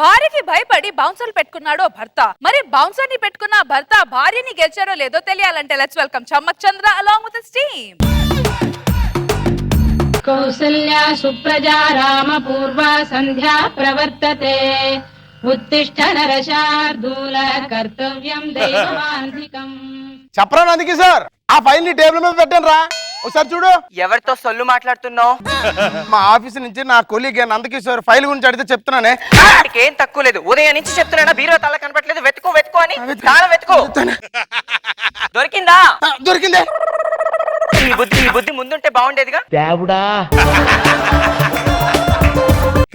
భార్యకి భయపడి బౌన్సర్లు పెట్టుకున్నాడో భర్త. మరి బౌన్సర్ ని పెట్టుకున్న భర్త భార్యని గెలిచారో లేదో తెలియాలంటే let's welcome Chammak Chandra along with his team. Kausalya సుప్రజా రామ పూర్వ సంధ్యా ప్రవర్తతే. ఉత్తిష్ఠ నరశార్దూల కర్తవ్యం దైవమాంధికం. చెప్పరా నందికి సార్, ఆ ఫైల్ ని టేబుల్ మీద పెట్టాను రా, ఒకసారి చూడు. ఎవరితో సొల్లు మాట్లాడుతున్నావు? మా ఆఫీస్ నుంచి నా కొలీగ్ నందకిషోర్ ఫైల్ గురించి అడిగితే చెప్తున్నానే. ఏం తక్కువ లేదు, ఉదయం నుంచి చెప్తున్నా బీరో తల కనపట్లేదు, వెతుకో వెతుకో అని. చాలా వెతుకో. దొరికిందా? దొరికిందే. ఈ బుద్ధి ముందుంటే బాగుండేదిగా.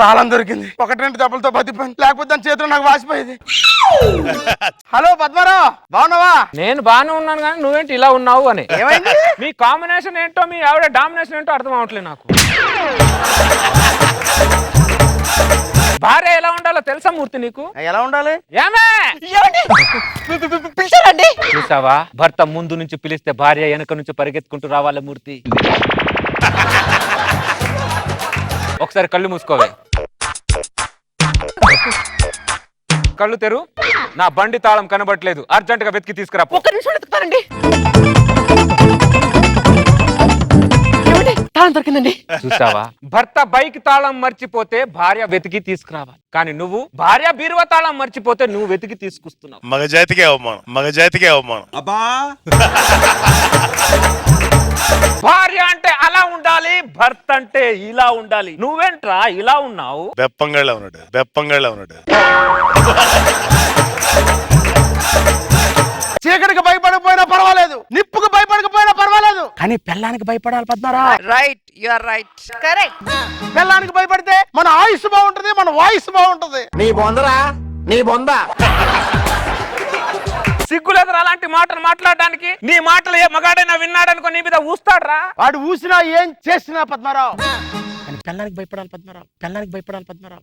తాళం దొరికింది. ఒకటి రెండు దెబ్బలతో బతిపోయింది, లేకపోతే దాని చేతిలో నాకు వాసిపోయేది. హలో పద్మారావు, బాగున్నావా? నేను బాగానే ఉన్నాను కానీ నువ్వేంటి ఇలా ఉన్నావు అని. ఏమైంది? మీ కాంబినేషన్ ఏంటో, మీ ఆవిడ డామినేషన్ ఏంటో అర్థం అవట్లేదు నాకు. భార్య ఎలా ఉండాలో తెలుసా మూర్తి నీకు? ఎలా ఉండాలి? ఏమే పిలిచారండి? చూసావా, భర్త ముందు నుంచి పిలిస్తే భార్య వెనక నుంచి పరిగెత్తుకుంటూ రావాలి మూర్తి. ఒకసారి కళ్ళు మూసుకోవే. కళ్ళు తెరు. నా బండి తాళం కనబట్లేదు, అర్జెంట్ గా వెతికి తీసుకురా. ఒక్క నిమిషం వెతుకుతానండి. తాళం దొరికిందండి. చూసావా, భర్త బైక్ తాళం మర్చిపోతే భార్య వెతికి తీసుకురావాలి, కానీ నువ్వు భార్య బీరువా తాళం మర్చిపోతే నువ్వు వెతికి తీసుకొస్తున్నావు. మగజాతికే అవమానం, మగజాతికే అవమానం. అబ్బా, భార్య అంటే అలా ఉండాలి, భర్త అంటే ఇలా ఉండాలి. నువ్వేంట్రా ఇలా ఉన్నావు? బెప్పంగాళ్ళ ఉన్నాడు, బెప్పంగాళ్ళ ఉన్నాడు. చీకటికి భయపడకపోయినా పర్వాలేదు, నిప్పుకు భయపడకపోయినా పర్వాలేదు, కానీ పెళ్ళానికి భయపడాలి పద్మారా. Right, you are right, correct. పెళ్ళానికి భయపడితే మన ఆయుష్ బాగుంటది, మన వాయిస్ బాగుంటది. నీ బొందరా, నీ బొంద. సిగ్గులేదురా అలాంటి మాటలు మాట్లాడడానికి? నీ మాటలు ఏ మగాడైనా విన్నాడనుకో నీ మీద ఊస్తాడ్రా. వాడు ఊసినా ఏం చేసినా పద్మారావు, కానీ పెళ్ళానికి భయపడాలి పద్మారావు, పెళ్ళానికి భయపడాలి పద్మారావు.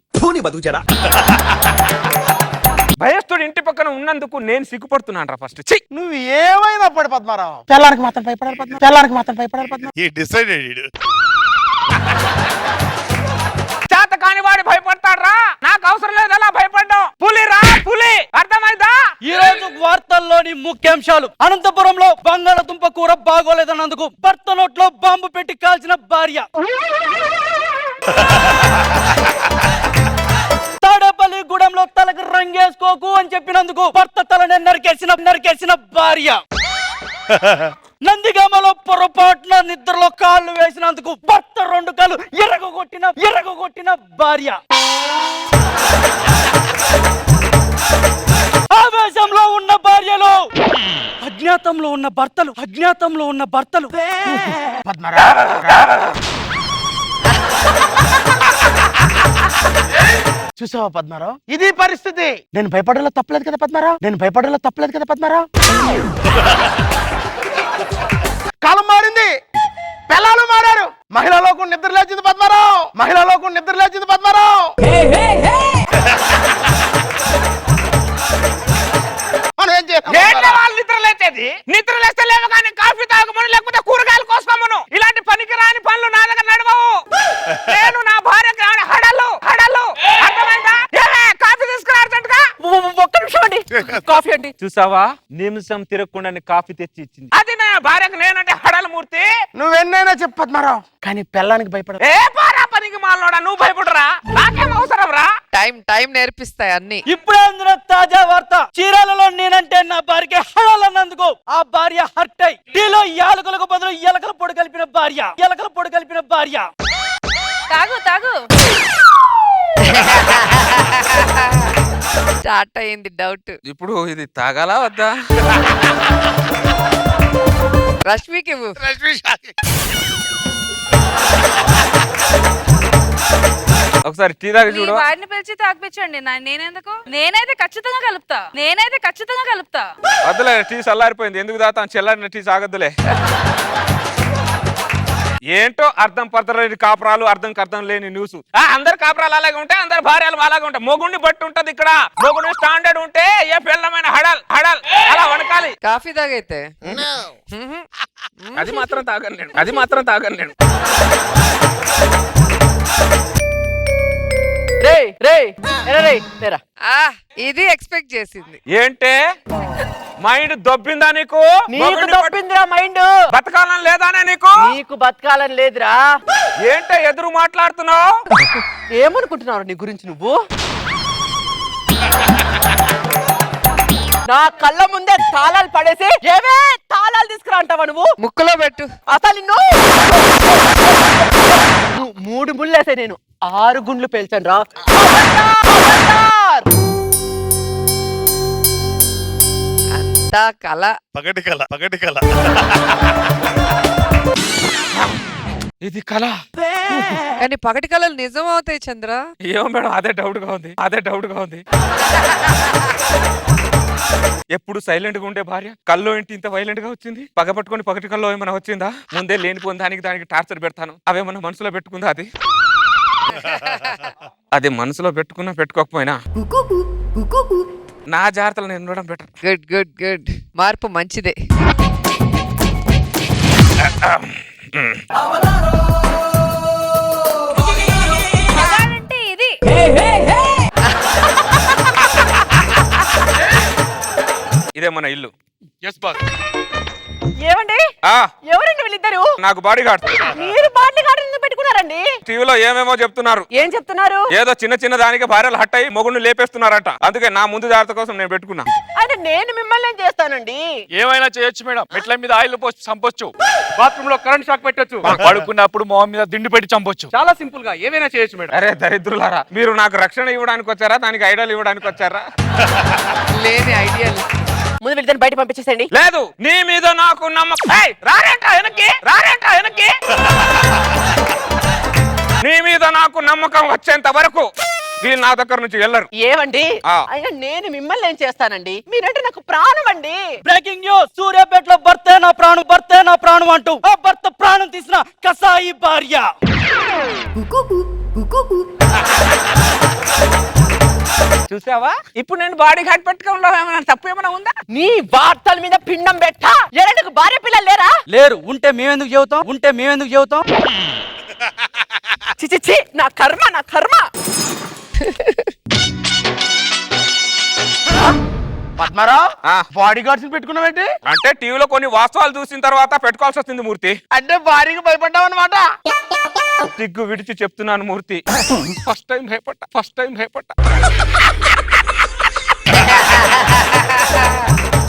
భయస్థుడు ఇంటి పక్కన ఉన్నందుకు నేను సిగ్గుపడుతున్నాను రా. ఫస్ట్ నువ్వు ఏమైనా పడు పద్మారావు, పెళ్ళానికి మాత్రం భయపడాలి పద్మారావు, పెళ్ళానికి మాత్రం భయపడాలి పద్మారావు. ఈ డిసైడెడ్ చేత కాని వాడు భయపడతాడ్రా, నాకు అవసరం లేదు అలా భయపడ్డావు. పులి రా పులి, అర్థమైందా? ఈ రోజు వార్తల్లోని ముఖ్యాంశాలు. అనంతపురంలో బంగాళదుంప కూర బాగోలేదన్నందుకు భర్త నోట్లో బాంబు పెట్టి కాల్చిన భార్య. తాడేపల్లిగూడెంలో తలకు రంగేసుకోకు అని చెప్పినందుకు భర్త తలని నరికేసిన భార్య. నందిగామలో పొరపాటున నిద్రలో కాళ్ళు వేసినందుకు భర్త రెండు కాళ్ళు ఎరగొట్టిన భార్య. ఆవేశంలో ఉన్న భార్యలు, అజ్ఞాతంలో ఉన్న భర్తలు. చూసావా పద్మారావు, ఇది పరిస్థితి. నేను భయపడేలా తప్పలేదు కదా పద్మారావు, నేను భయపడేలా తప్పలేదు కదా పద్మారావు. కాలం మారింది, పిల్లలు మారారు, మహిళలోకి నిద్ర లేచింది పద్మారావు, మహిళలోకి నిద్ర లేచింది పద్మారావు. మనం ఏం చేయాలి? వాళ్ళు నిద్ర లేచేది, నిద్ర లేస్తే లేవు కానీ కాఫీ తాగమను, లేకపోతే కూరగాయలు కోసుకోమను. ఇలాంటి పనికి రాని పనులు నా దగ్గర నడవవు. నేను నా భార్యకి హడలు అర్థమైందా? కాఫీ తీసుకురా అర్జెంట్ గా. ఒక్క నిమిషం అండి, కాఫీ అండి. చూసావా, నిమిషం తిరగకుండా కాఫీ తెచ్చి ఇచ్చింది. అది నా భార్యకు నేనంటే హడల మూర్తి. నువ్వెన్నైనా చెప్పు పద్మారావు, కానీ పెళ్ళానికి భయపడ. ఏ పారా పనికి మాలోడా, నువ్వు భయపడరా, నాకేం అవసరం రా. టైం నేర్పిస్తాయి అన్ని. ఇప్పుడే అందున తాజా వార్త. చీరాలలో నేనంటే నా భార్యకి హడాలన్నందుకు ఆ భార్య హర్ట్ అయి టీలో యాలకులకు బదులు ఎలకల పొడి కలిపిన భార్య. తాగు స్టార్ట్ అయింది డౌట్. ఇప్పుడు ఇది తాగాలా వద్దా? రష్మికి ఒకసారి టీ తాగి చూడు. వాడిని పిలిచి తాగిపించండి. నేనైతే ఖచ్చితంగా కలుపుతా. వద్దులే, టీ చల్లారిపోయింది, ఎందుకు తాగుతాం? చల్లారిన టీ తాగొద్దులే. ఏంటో అర్థం పడతలేని కాపురాలు, అర్థం లేని న్యూస్. అందరు కాపురాలు అలాగే ఉంటాయి, అందరు భార్యలు అలాగే ఉంటాయి. మొగుండి బట్టి ఉంటది ఇక్కడ. మొగుండి స్టాండర్డ్ ఉంటే ఏ పిల్లమైన హడల్ అలా వణకాలి. కాఫీ తాగైతే అది మాత్రం తాగను నేను. ఇది ఎక్స్పెక్ట్ చేసింది. ఏంటే మైండ్ దొబ్బిందా నీకు? నీకు తప్పిందిరా మైండ్. బతకాలని లేదానే నీకు? నీకు బతకాలని లేదురా. ఏంటే ఎదురు మాట్లాడుతున్నావు? ఏమనుకుంటున్నావు నీ గురించి నువ్వు? నా కళ్ళ ముందే తాళాలు పడేసి ఏవే తాళాలు తీసుకురా అంటావా నువ్వు? ముక్కులో పెట్టు. అసలు నువ్వు 3 ముళ్ళేసే నేను 6 గుండ్లు పేల్చాను రా. అంతా కళ. పగటి కళ, పగటి కళ. ఇది కళ. కానీ పగటి కళలు నిజం అవుతాయి చంద్ర. ఏమో మేడం, అదే డౌట్ గా ఉంది. ఎప్పుడు సైలెంట్ గా ఉండే భార్య కల్లో ఏంటి ఇంత వైలెంట్ గా వచ్చింది? పగపట్టుకొని పగటి కల్లో ఏమైనా వచ్చిందా? ముందే లేనిపోయిన దానికి టార్చర్ పెడతాను. అవేమన్నా మనసులో పెట్టుకుందా? అది మనసులో పెట్టుకున్నా పెట్టుకోకపోయినా నా జాగ్రత్తలు నేను ఉండడం బెటర్. Good good good. మార్పు మంచిదే. మగాడంటే ఇది. ఇదే మన ఇల్లు. Yes boss. ఏమండి ఎవరండి వీళ్ళిద్దరు? నాకు బాడీ గార్డ్. మీరు బాడీ గార్డ్ ఎందుకు పెట్టుకున్నారండి? టీవీలో ఏమేమో చెప్తున్నారు. ఏం చెప్తున్నారు? ఏదో చిన్న దానికి భార్యలు హట్ అయ్యి మొగుడిని లేపేస్తున్నారట. అందుకే నా ముందు జాగ్రత్త కోసం నేను పెట్టుకున్నా. అంటే నేను మిమ్మల్ని ఏం చేస్తానండి? ఏమైనా చేయొచ్చు మేడం. మెట్ల మీద ఆయిల్ పోసి చంపొచ్చు, బాత్రూమ్ లో కరెంట్ షాక్ పెట్టొచ్చు, పడుకున్నప్పుడు మొహం మీద దిండు పెట్టి చంపొచ్చు. చాలా సింపుల్ గా ఏమైనా చేయొచ్చు మేడం. అరే దరిద్రులారా, మీరు నాకు రక్షణ ఇవ్వడానికి వచ్చారా, దానికి ఐడియాలు ఇవ్వడానికి వచ్చారా? లేని ఐడియా. ముందు వీళ్ళని బయట పంపించేసండి. లేదు, నీ మీద నాకు నమ్మకం. రారేంట వెనక్కి. నీ మీద నాకు నమ్మకం వచ్చేంత వరకు వీళ్ళు నా దగ్గర నుంచి వెళ్ళరు. ఏమండి ఆ. అయినా నేను మిమ్మల్ని ఏం చేస్తానండి? మీరంటే నాకు ప్రాణం అండి. బ్రేకింగ్ న్యూస్, సూర్యాపేటలో భర్తే నా ప్రాణం అంటూ ఆ భర్త ప్రాణం తీసిన కసాయి భార్య. చూసావా, ఇప్పుడు నేను బాడీ గార్డ్ పెట్టుకోవడంలో ఏమైనా తప్పు ఏమైనా ఉందా? నీ వార్తల మీద పిండం పెట్ట. ఎరందుకు భార్య పిల్లలు లేరా? లేరు. ఉంటే మేమెందుకు చెబుతాం? చిచి నా కర్మ. పద్మారావు, ఆ. బాడీ గార్డ్స్ పెట్టుకున్నావేంటి? అంటే టీవీలో కొన్ని వాస్తవాలు చూసిన తర్వాత పెట్టుకోవాల్సి వస్తుంది మూర్తి. అంటే భారీగా భయపడ్డావు అనమాట. సిగ్గు విడిచి చెప్తున్నాను మూర్తి, ఫస్ట్ టైం భయపడ్డా.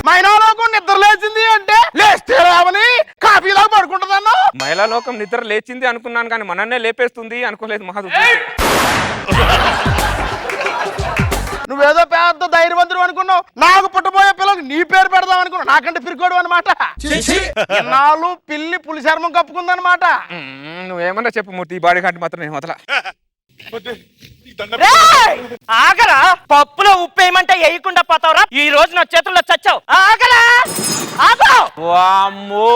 మైనాలోకం నిద్ర లేచింది అంటే లేస్తే రావని కాఫీలా పడుకుంటుందన్నా. మహిళా లోకం నిద్ర లేచింది అనుకున్నాను, కానీ మనన్నే లేపేస్తుంది అనుకోలేదు. మహాదు, నువ్వేదో పెద్ద ధైర్యవంతుడు అనుకున్నావు. నాకు పుట్టబోయే పిల్లలకు నీ పేరు పెడదాం అనుకున్నావు. నాకంటే పిరికోడు అనమాట. ఎన్నాళ్ళు పిల్లి పులి చర్మం కప్పుకుందనమాట. నువ్వేమన్నా చెప్పు మూర్తి, ఈ బాడీ గార్డ్ మాత్రం నేను వదల. ఆగరా, పప్పులో ఉప్పు వేయమంటే వేయకుండా పోతావురా. ఈ రోజు నా చేతుల్లో చచ్చావు. ఆగరా, ఆగో. వామ్మో,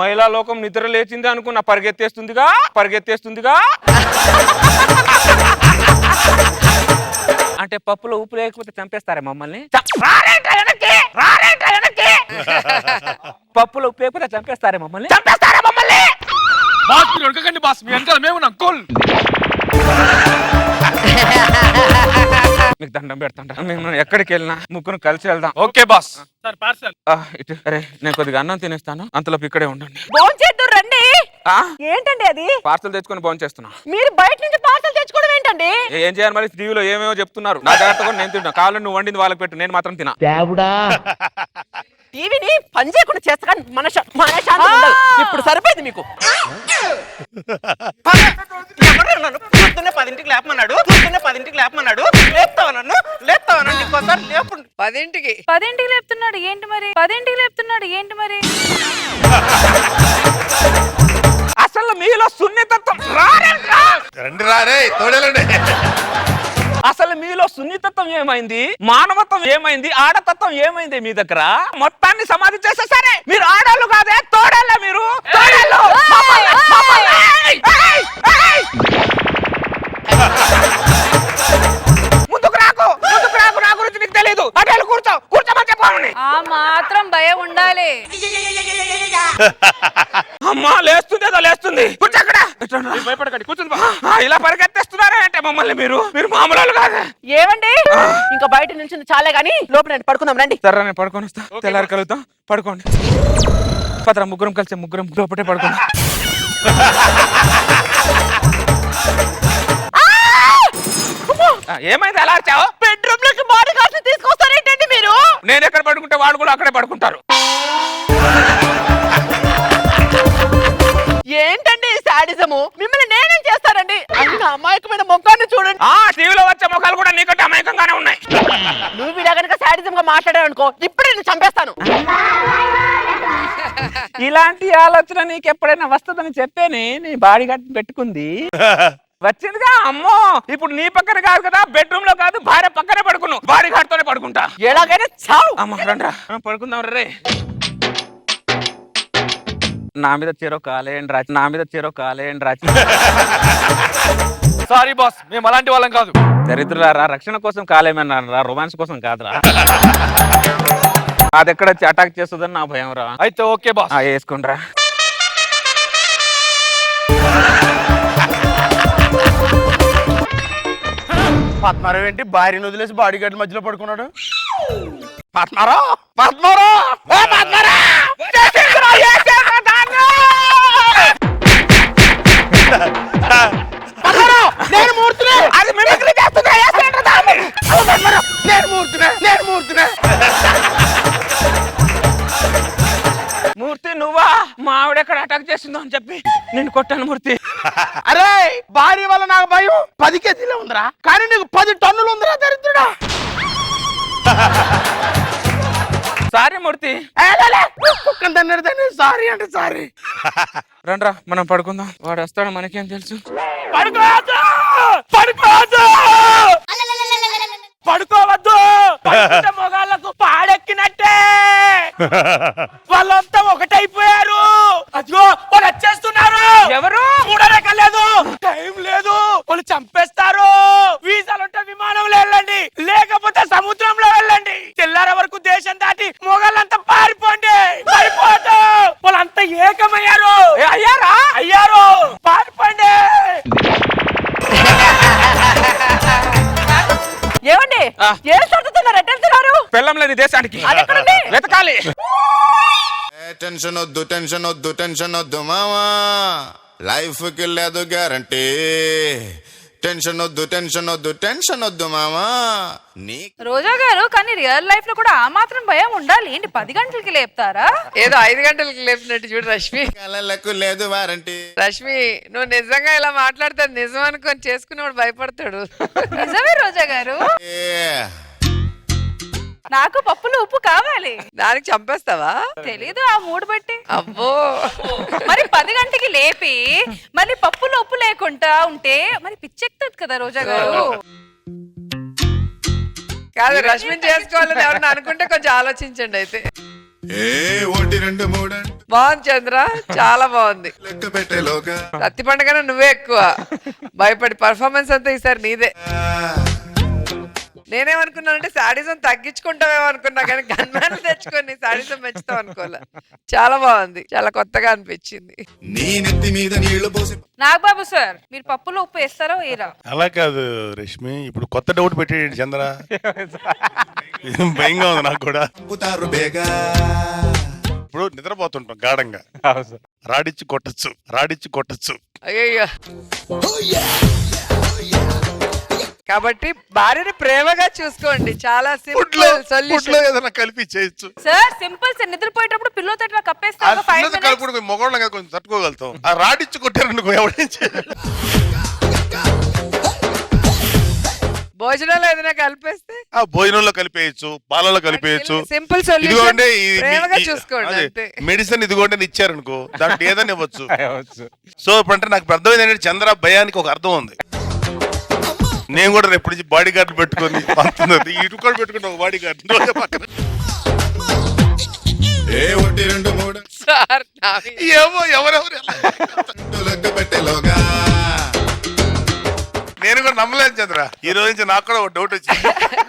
మహిళా లోకం నిద్ర లేచింది అనుకున్నా, పరిగెత్తేస్తుందిగా. అంటే పప్పులో ఉప్పు లేకపోతే చంపేస్తారా మమ్మల్ని? పప్పులో ఉప్పు లేకపోతే చంపేస్తారా మమ్మల్ని? బాస్ మీరు ఉడకండి బాస్, మీ వెనకాల మేము ఉన్నాం. కూల్. మీకు దండం పెడతాంట. మేము ఎక్కడికి వెళ్ళినా ముగ్గురు కలిసి వెళ్దాం. Okay boss. Sir parcel. ఇటు. అరే, నేను కొద్దిగా అన్నం తినేస్తాను, అంతలోపు ఇక్కడే ఉండండి. భోంచేద్దురు రండి. ఏంటండి అది? పార్సల్ తెచ్చుకొని భోజనం చేస్తున్నా. మీరు బయట నుంచి పార్సల్ తెచ్చుకోవడం ఏంటండి? ఏం చేయాలి మరి? టీవీలో ఏమేమో చెప్తున్నారు. నా జాగ్రత్తగా నేను తింటా. కావాలని నువ్వు వండింది వాళ్ళకి పెట్టు, నేను మాత్రం తినా. టీవీని పని చేయకుండా చేస్తా, కానీ మన శాంతి ఉండదు. ఇప్పుడు సరిపోయింది మీకు. పొద్దున్నే 10ంటికి లేపమన్నాడు. లేపుతావా నన్ను? ఇంకోసారి లేపు. 10ంటికి లేపుతున్నాడు ఏంటి మరి? అసలు మీలో సున్నితత్వం రండి రారే తోడేలండి. అసలు మీలో సున్నితత్వం ఏమైంది? మానవత్వం ఏమైంది? ఆడతత్వం ఏమైంది మీ దగ్గర? మొత్తాన్ని సమాధి చేస్తే సరే, మీరు ఆడాళ్ళు కాదే, తోడేళ్ళ మీరు. ముందుకు రాకు, నా గురించి నీకు తెలీదు. అటు కూర్చోమని చెప్పాను. ఆ మాత్రం భయం ఉండాలి. అమ్మా లేస్తుంది, కూర్చో అక్కడ. భయపడకండి, కూర్చుంది. ఇలా పరిగెత్తేస్తున్నారా అంటే మమ్మల్ని మీరు మామూలు కాదా? ఏమండి ఇంకా బయట నుంచి చాలే గానీ లోపల రండి, పడుకుందాం రండి. సరే నేను పడుకొని వస్తా, తెల్లారి కలుగుతాం, పడుకోండి. పదరా ముగ్గురం కలిసి ముగ్గురం లోపటే పడుకోండి. ఏమైంది అలా వచ్చావు? బెడ్రూమ్ లోకి బాడీ గార్డ్స్ తీసుకొస్తారేంటండి మీరు? నేను ఎక్కడ పడుకుంటే వాడు కూడా అక్కడే పడుకుంటారు. ఏంటండి శాడిజము? మిమ్మల్ని నేనేం చేస్తారండి? అయినా అమాయకమైన ముఖాన్ని చూడండి. టీవీలో వచ్చే ముఖాలు కూడా నీకంటే అమాయకంగానే ఉన్నాయి. నువ్వు ఇలా కనుక శాడిజం గా మాట్లాడావు అనుకో, ఇప్పుడే నేను చంపేస్తాను. ఇలాంటి ఆలోచన నీకు ఎప్పుడైనా వస్తుందని చెప్పేనే నీ బాడీ గార్డ్ పెట్టుకుంది. వచ్చిందిగా. అమ్మో ఇప్పుడు నీ పక్కన కాదు కదా, బెడ్రూమ్ లో కాదు, భార్య పక్కనే పడుకున్నావు. బాడీ గార్డ్ తోనే పడుకుంటా. ఎలాగైనా చావు. అమ్మ రండ్రా పడుకుందాం రే. నా మీద చెరో కాలేండి రాచి, నా మీద చెరో కాలేండి రాచి. సారీ బాస్, మేము అలాంటి వాళ్ళం కాదు. దరిద్రులారా, రక్షణ కోసం కాలేమన్నారా, రొమాన్స్ కోసం కాదురా. అది ఎక్కడ అటాక్ చేస్తుందని నా భయం రా. అయితే ఓకే బాస్. వేసుకుండ్రా. పద్మారావు ఏంటి భార్యను వదిలేసి బాడీ గార్డ్ మధ్యలో పడుకున్నాడు? పద్మారావు నేను మూర్తినే. అది మిమిక్రీ చేస్తుందా? నేను మూర్తినే. మూర్తి నువ్వా? మా ఆవిడ ఎక్కడ అటాక్ చేసిందో అని చెప్పి నేను కొట్టాను మూర్తి. అరే భార్య వల్ల నాకు భయం 10 కేజీలే ఉందిరా, కానీ నీకు 10 టన్నులు ఉందిరా దరిద్రుడా. సారీ మూర్తి. కుక్కని తన్నడితే సారీ అంటే సారీ. రండ్రా మనం పడుకుందాం, వాడు వస్తాడు మనకేం తెలుసు. పడుకోవద్దు. మొగాళ్ళకు పాడెక్కినట్టే, వాళ్ళంతా ఒకటైపోయారు. అదిగో వాళ్ళు వచ్చేస్తున్నారు. ఎవరు? చూడలేకలేదు, టైం లేదు, వాళ్ళు చంపేస్తారు. వీసాలుంటే విమానంలో వెళ్ళండి, లేకపోతే సముద్రంలో వెళ్ళండి. తెల్లార వరకు దేశం దాటి మొగాళ్ళంతా పారిపోండి. పారిపోదు, వాళ్ళంతా ఏకమయ్యారు. అయ్యారు, పారిపోండి. ఏమండి ఏం సర్దుతున్నారు? ఎట్టెళ్తున్నారు? పెళ్ళం లేదు దేశానికి, వెతకాలి. టెన్షన్ వద్దు లైఫ్ కి లేదు గ్యారంటీ. టెన్షన్ వద్దు మామా. రోజా గారు, కానీ రియల్ లైఫ్ లో కూడా ఆ మాత్రం భయం ఉండాలి ఏంటి? 10 గంటలకి లేపుతారా? ఏదో 5 గంటలకి లేపినట్టు చూడు రష్మి. కలలకు లేదు వారంటీ. రష్మి, నువ్వు నిజంగా ఇలా మాట్లాడితే నిజం అనుకొని చేసుకునేవాడు భయపడతాడు. నిజమే రోజా గారు. నాకు పప్పులు ఉప్పు కావాలి. దానికి చంపేస్తావా? తెలీదు, ఆ మూడు బట్టి. అబ్బో, మరి 10 గంటకి లేపి మళ్ళీ పప్పులు ఉప్పు లేకుండా ఉంటే మరి పిచ్చెక్కుతుంది కదా రోజా గారు. కాదు, రష్మిని చేసుకోవాలని ఎవరన్నా అనుకుంటే కొంచెం ఆలోచించండి. అయితే 1 2 3 బాగుంది చంద్ర, చాలా బాగుంది. లెక్క పెట్టేలోగా సత్తి పండుగ నువ్వే ఎక్కువ భయపడి, పర్ఫార్మెన్స్ అంతా ఈసారి నీదే. నేనేమనుకున్నానంటే శాడిజం తగ్గించుకుంటావేమో అనుకున్నా, కానీ గన్మ్యాన్ తెచ్చుకొని శాడిజం పెంచుతావు అనుకోలే. చాలా బాగుంది, చాలా కొత్తగా అనిపించింది. నీ నెత్తి మీద నీళ్లు పోసి. నాగబాబు సార్, మీరు పప్పులు ఉప్పు వేస్తారో వేయరా? అలా కాదు రష్మి, ఇప్పుడు కొత్త డౌట్ పెట్టేయండి చంద్ర. భయంగా ఉంది నాకు కూడా. ఇప్పుడు నిద్రపోతుంటాం గాఢంగా, రాడిచ్చి కొట్టచ్చు. అయ్యో, కాబట్టి భార్యని ప్రేమగా చూసుకోండి. చాలా సింపుల్ సొల్యూషన్. ఏదైనా కలిపి చేయొచ్చు సార్. సింపుల్ సార్, నిద్రపోయేటప్పుడు పిల్లోతో ఇట్లా కప్పేస్తారు. 5 minutes కలుపుడు మొగోళ్ళగా కొంచెం తట్టుకోగలుగుతాం. ఆ రాడిచ్చి కొట్టారనుకో ఎవడేం చేయలేదు. భోజనంలో ఏదైనా కలిపేస్తే ఆ భోజనంలో కలిపేయచ్చు, పాలలో కలిపేయచ్చు. Simple solution. ఇదిగోండి ప్రేమగా చూసుకోండి అంతే. మెడిసిన్ ఇదిగోండి అని ఇచ్చారనుకో, దాంట్లో ఏదైనా ఇవ్వచ్చు. సో ఇప్పుడు అంటే నాకు అర్థమైంది ఏంటంటే చంద్ర భయానికి ఒక అర్థం ఉంది. నేను కూడా రేపు నుంచి బాడీ గార్డ్ పెట్టుకొని ఇటు కూడా పెట్టుకుంటా ఒక బాడీ గార్డ్ పక్కన. సార్ ఏమో ఎవరెవరు నేను కూడా నమ్మలేదు చంద్ర. ఈ రోజు నుంచి నాకు కూడా ఒక డౌట్ వచ్చింది.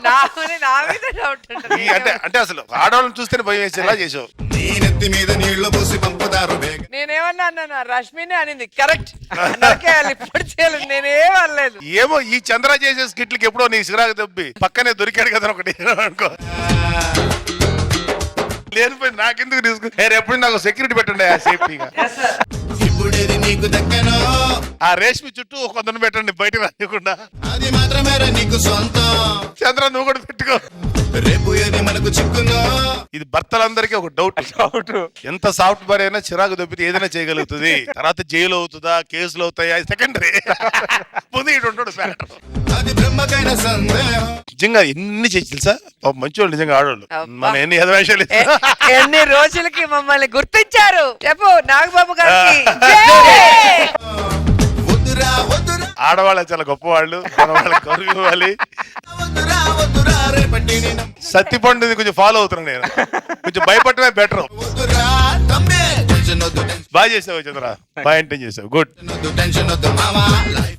నా మీద డౌట్ ఉంటుంది. అంటే అసలు ఆడవాళ్ళని చూస్తేనే భయం వేసేలా చేసావు. నేనేమన్నా అన్నాను, రష్మిని అనింది కరెక్ట్. నరికేయాలి, ఇప్పుడు చేయాలి, నేనేం అనలేదు. ఏమో ఈ చంద్ర చేసే స్కిట్లకి ఎప్పుడో నీ సిరాకు దబ్బి పక్కనే దొరికాడు కదా ఒకటి అనుకో. లేనిపోయి నాకెందుకు రిస్క్? ఎప్పుడు నాకు సెక్యూరిటీ పెట్టండి ఆ సేఫ్టీగా. ఆ రేష్మి చుట్టూ ఒక 100 పెట్టండి బయట రాకుండా. అది మాత్రమే నీకు సొంతం. చంద్ర నువ్వు కూడా పెట్టుకో. రేపు ఏది మనకు చిక్కునో. ఇది భర్తలందరికీ ఒక డౌట్. ఎంత సాఫ్ట్ భార్య అయినా చిరాకు దొబ్బితే ఏదైనా చేయగలుగుతుంది. తర్వాత జైలు అవుతుందా, కేసులు అవుతాయా, సెకండరీ. ముందు ఇటు ఉంటాడు ఫ్యాక్టర్. నిజంగా ఎన్ని చేసి తెలుసా మంచివాళ్ళు, నిజంగా ఆడవాళ్ళు. మన ఎన్ని ఎదవేషాలు ఎన్ని రోజులకి మమ్మల్ని గుర్తించారు. చెప్పు నాగబాబు గారికి. ఆడవాళ్ళ చాలా గొప్పవాళ్ళు, మన వాళ్ళకి గౌరవం ఇవ్వాలి. సత్తిపండుది కొంచెం ఫాలో అవుతున్నాను నేను. కొంచెం భయపడటమే బెటర్. బాగా చేసావు చంద్ర, బాగా ఎంటైన్ చేసావు. గుడ్.